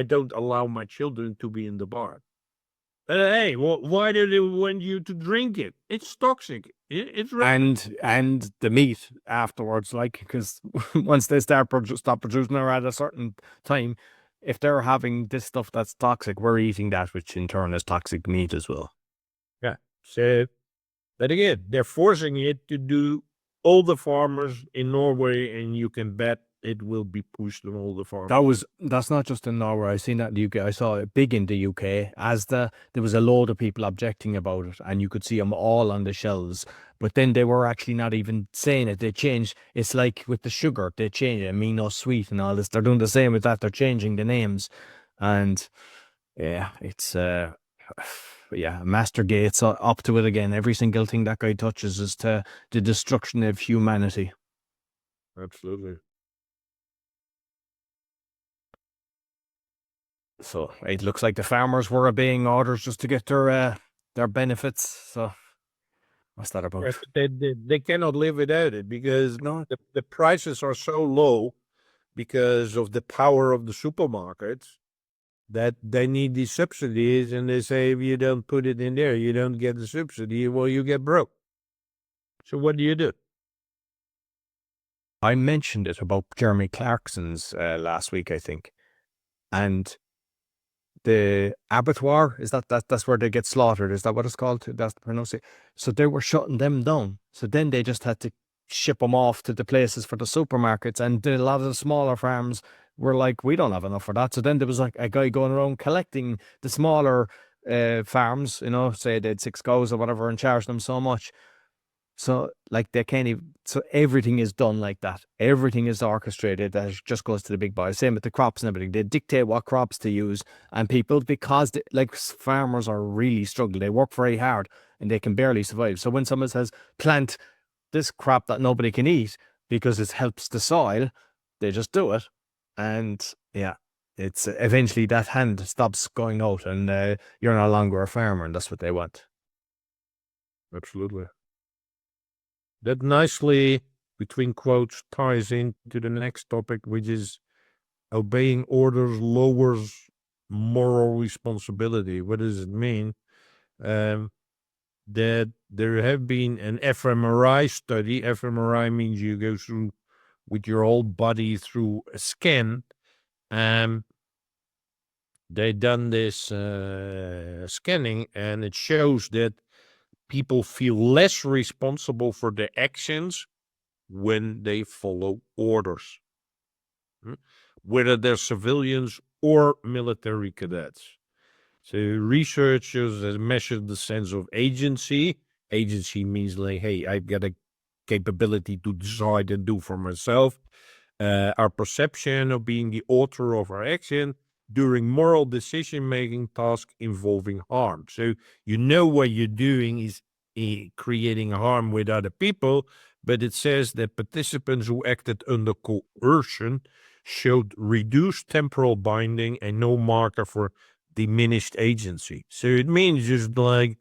don't allow my children to be in the barn. Hey, why do they want you to drink it? It's toxic. It's and the meat afterwards, like, because once they stop producing or at a certain time, if they're having this stuff that's toxic, we're eating that, which in turn is toxic meat as well. Yeah. So, but again, they're forcing it to do all the farmers in Norway, and you can bet it will be pushed on all the farmers. That's not just in Norway. I've seen that in the UK. I saw it big in the UK. There was a load of people objecting about it, and you could see them all on the shelves. But then they were actually not even saying it. They changed. It's like with the sugar, they change it, amino sweet and all this. They're doing the same with that. They're changing the names, and yeah, it's yeah, Master Gates up to it again. Every single thing that guy touches is to the destruction of humanity. Absolutely. So it looks like the farmers were obeying orders just to get their benefits. So what's that about? They cannot live without it, because the prices are so low because of the power of the supermarkets that they need these subsidies, and they say if you don't put it in there, you don't get the subsidy. Well, you get broke. So what do? I mentioned it about Jeremy Clarkson's last week, I think, and the abattoir. Is that's where they get slaughtered? Is that what it's called? That's the pronunciation. So they were shutting them down. So then they just had to ship them off to the places for the supermarkets, and a lot of the smaller farms were like, we don't have enough for that. So then there was like a guy going around collecting the smaller farms, you know, say they had 6 cows or whatever, and charging them so much. So like they can't even, so everything is done like that. Everything is orchestrated. That just goes to the big boys. Same with the crops and everything. They dictate what crops to use, and people, because they, like farmers are really struggling. They work very hard and they can barely survive. So when someone says plant this crop that nobody can eat because it helps the soil, they just do it. And yeah, it's eventually that hand stops going out, and you're no longer a farmer, and that's what they want. Absolutely. That nicely, between quotes, ties into the next topic, which is obeying orders lowers moral responsibility. What does it mean? That there have been an fMRI study. fMRI means you go through with your whole body through a scan. They done this scanning, and it shows that people feel less responsible for their actions when they follow orders, whether they're civilians or military cadets. So researchers have measured the sense of agency. Agency means like, hey, I've got a capability to decide and do for myself. Our perception of being the author of our action during moral decision-making tasks involving harm. So you know what you're doing is creating harm with other people, but it says that participants who acted under coercion showed reduced temporal binding and no marker for diminished agency. So it means just like,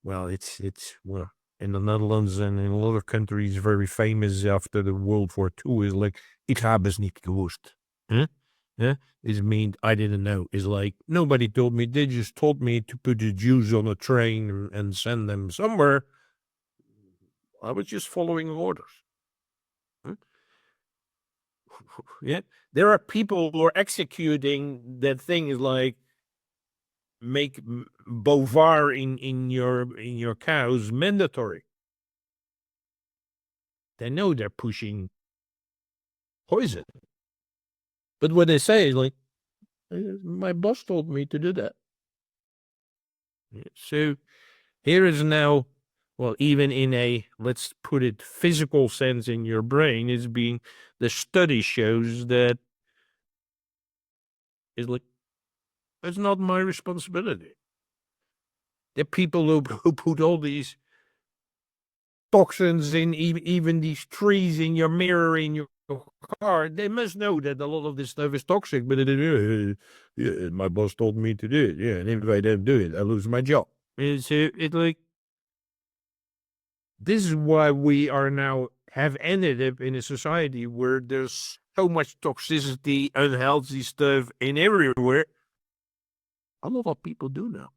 well, it's well, in the Netherlands and in a lot of countries very famous after the World War II is like, ik heb het niet gewusst. Huh? Yeah, it means I didn't know. It's like, nobody told me. They just told me to put the Jews on a train and send them somewhere. I was just following orders. Yeah, there are people who are executing that thing is like, make Bovaer in your cows mandatory. They know they're pushing poison, but what they say is like, my boss told me to do that. So here is now, well, even in a, let's put it, physical sense in your brain, is being, the study shows that it's like, it's not my responsibility. The people who put all these toxins in, even these trees in your mirror, in your car, they must know that a lot of this stuff is toxic, but yeah, my boss told me to do it. Yeah, and if I don't do it, I lose my job. It's like, this is why we are now have ended up in a society where there's so much toxicity, unhealthy stuff in everywhere. A lot of people do now.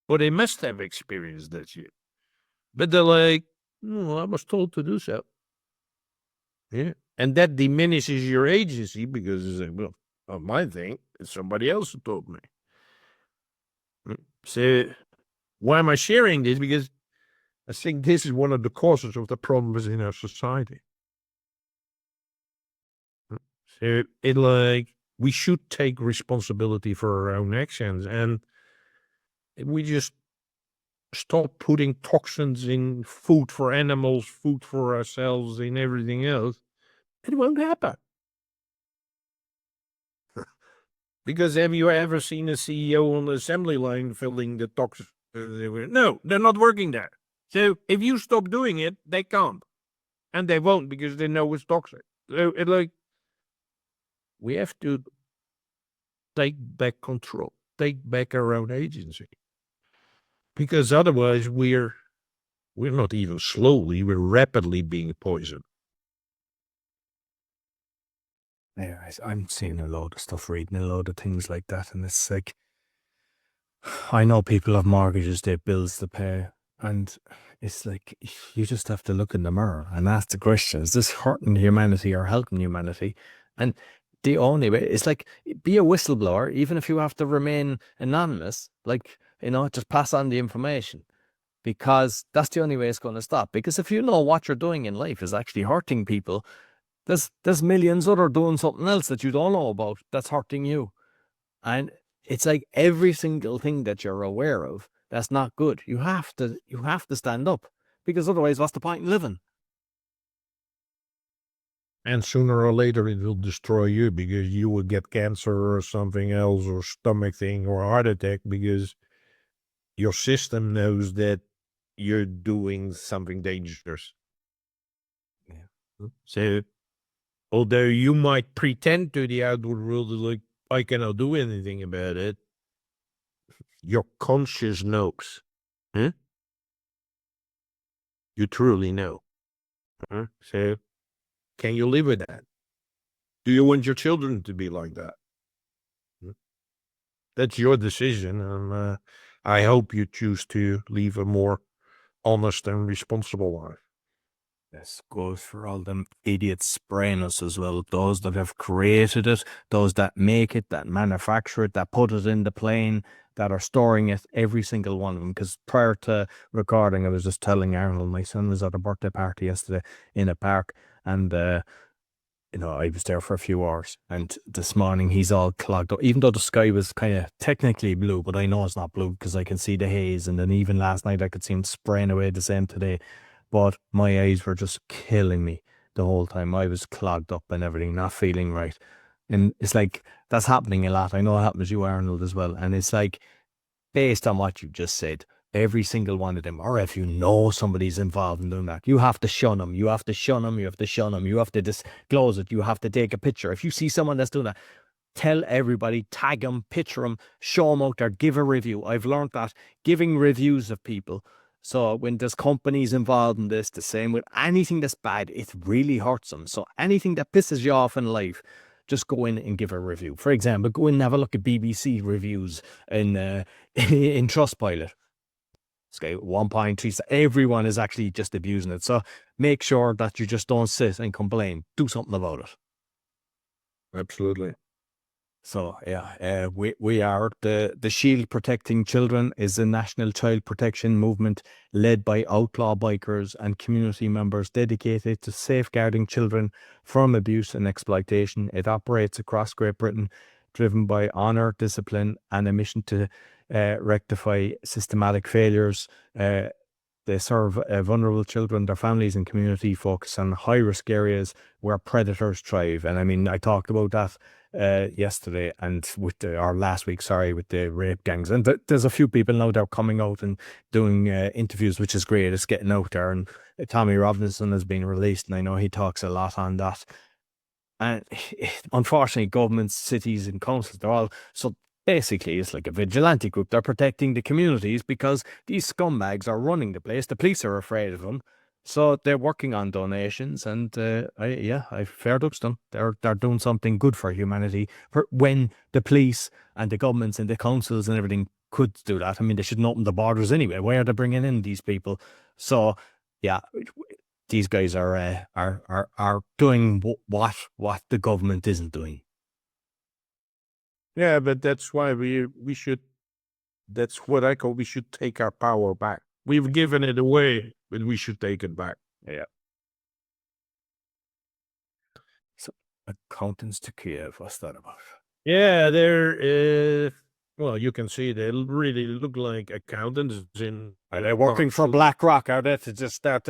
But they must have experienced that shit. But they're like, no, I was told to do so. Yeah. And that diminishes your agency because it's like, well, not my thing. It's somebody else who told me. So why am I sharing this? Because I think this is one of the causes of the problems in our society. So it like, we should take responsibility for our own actions, and we just stop putting toxins in food for animals, food for ourselves, in everything else, it won't happen. Because have you ever seen a CEO on the assembly line filling the toxins? No, they're not working there. So if you stop doing it, they can't. And they won't, because they know it's toxic. So it like, we have to take back control, take back our own agency. Because otherwise we're not even slowly, we're rapidly being poisoned. Yeah, I'm seeing a lot of stuff, reading a lot of things like that, and it's like, I know people have mortgages, they have bills to pay, and it's like, you just have to look in the mirror and ask the question, is this hurting humanity or helping humanity? And the only way is like, be a whistleblower, even if you have to remain anonymous, like, just pass on the information, because that's the only way it's going to stop. Because if you know what you're doing in life is actually hurting people, there's millions other doing something else that you don't know about that's hurting you. And it's like every single thing that you're aware of that's not good, you have to stand up, because otherwise what's the point in living? And sooner or later it will destroy you, because you will get cancer or something else, or stomach thing, or heart attack, because your system knows that you're doing something dangerous. Yeah. So, although you might pretend to the outward world like, I cannot do anything about it, your conscience knows. Huh? You truly know. So, can you live with that? Do you want your children to be like that? That's your decision, and I hope you choose to live a more honest and responsible life. This goes for all them idiots spraying us as well. Those that have created it, those that make it, that manufacture it, that put it in the plane, that are storing it, every single one of them. Because prior to recording, I was just telling Arnold, my son was at a birthday party yesterday in a park, and I was there for a few hours, and this morning he's all clogged up, even though the sky was kind of technically blue, but I know it's not blue because I can see the haze. And then even last night I could see him spraying away the same today. But my eyes were just killing me the whole time. I was clogged up and everything, not feeling right. And it's like, that's happening a lot. I know it happens to you, Arnold, as well. And it's like, based on what you just said, every single one of them, or if you know somebody's involved in doing that, you have to shun them. You have to shun them. You have to shun them. You have to disclose it. You have to take a picture. If you see someone that's doing that, tell everybody, tag them, picture them, show them out there, give a review. I've learned that giving reviews of people. So when there's companies involved in this, the same with anything that's bad, it really hurts them. So anything that pisses you off in life, just go in and give a review. For example, go in and have a look at BBC reviews in Trustpilot. It's got 1.3. Everyone is actually just abusing it. So make sure that you just don't sit and complain. Do something about it. Absolutely. So yeah, we are the Shield Protecting Children is a national child protection movement led by outlaw bikers and community members dedicated to safeguarding children from abuse and exploitation. It operates across Great Britain, driven by honour, discipline, and a mission to rectify systematic failures. They serve vulnerable children, their families, and community, focus on high-risk areas where predators thrive. And I mean, I talked about that yesterday and or last week, with the rape gangs. And there's a few people now that are coming out and doing interviews, which is great. It's getting out there. And Tommy Robinson has been released, and I know he talks a lot on that. And unfortunately, governments, cities, and councils, they're all so. Basically, it's like a vigilante group. They're protecting the communities because these scumbags are running the place. The police are afraid of them. So they're working on donations, and I fair ducks them. They're doing something good for humanity. When the police and the governments and the councils and everything could do that, I mean, they shouldn't open the borders anyway. Why are they bringing in these people? So yeah, these guys are doing what the government isn't doing. Yeah, but that's why we should. That's what I call, we should take our power back. We've given it away, but we should take it back. Yeah. So, accountants to Kiev, what's that about? Yeah, they're well, you can see they really look like accountants. Are they working for BlackRock? Are they to just start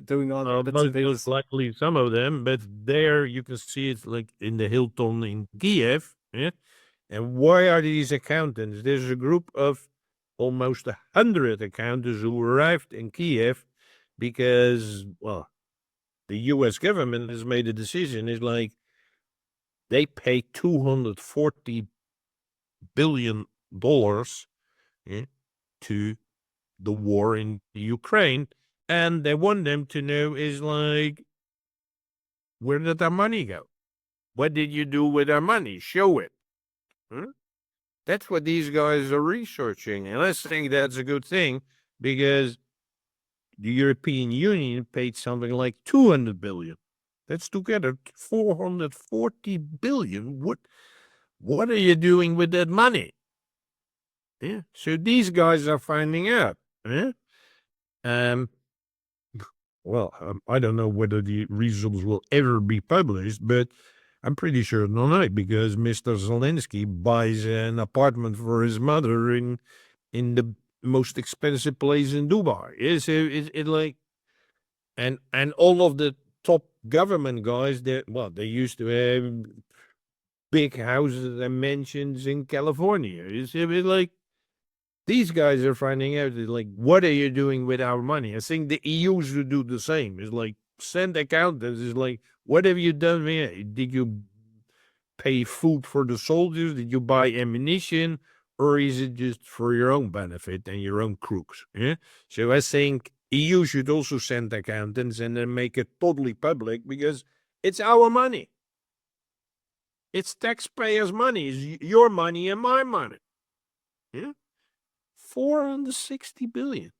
doing all the bits and pieces? Most likely some of them, but there you can see it's like in the Hilton in Kiev. Yeah. And why are these accountants? There's a group of almost 100 accountants who arrived in Kiev because, well, the U.S. government has made a decision. It's like they pay $240 billion to the war in Ukraine, and they want them to know is like, where did our money go? What did you do with our money? Show it. That's what these guys are researching, and I think that's a good thing because the European Union paid something like $200 billion. That's together 440 billion. What are you doing with that money? Yeah. So these guys are finding out. Yeah. Well, I don't know whether the results will ever be published, but I'm pretty sure not, because Mr. Zelensky buys an apartment for his mother in the most expensive place in Dubai. Is it like, and all of the top government guys they used to have big houses and mansions in California. It's like these guys are finding out that, like, what are you doing with our money? I think the EU should do the same. It's like, send accountants. It's like, what have you done here? Did you pay food for the soldiers? Did you buy ammunition? Or is it just for your own benefit and your own crooks? Yeah. So I think EU should also send accountants and then make it totally public, because it's our money. It's taxpayers' money. It's your money and my money. Yeah. 460 billion.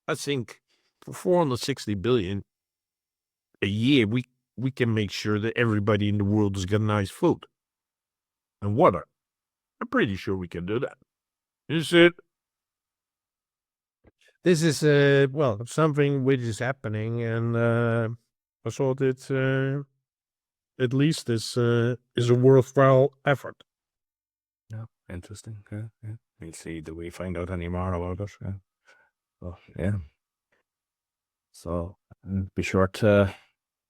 I think for 460 billion a year, we can make sure that everybody in the world has got nice food and water. I'm pretty sure we can do that. Is it? This is something which is happening, and I thought it at least is a worthwhile effort. Yeah, interesting. Yeah. We'll see. Do we find out any more about it? Yeah. So, yeah. So be sure to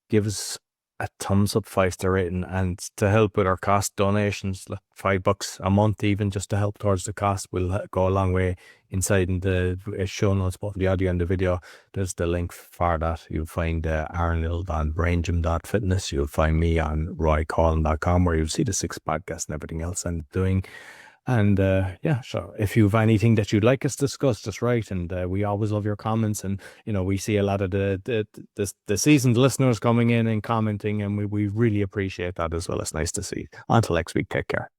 give us a thumbs up, 5-star rating, and to help with our cost, donations, like $5 a month, even just to help towards the cost, will go a long way. Inside in the show notes, both the audio and the video, there's the link for that. You'll find Arnold on braingym.fitness. You'll find me on roycollin.com, where you'll see the 6 podcasts and everything else I'm doing. And so if you've anything that you'd like us to discuss, just write. And we always love your comments. And we see a lot of the seasoned listeners coming in and commenting, and we really appreciate that as well. It's nice to see. Until next week, take care.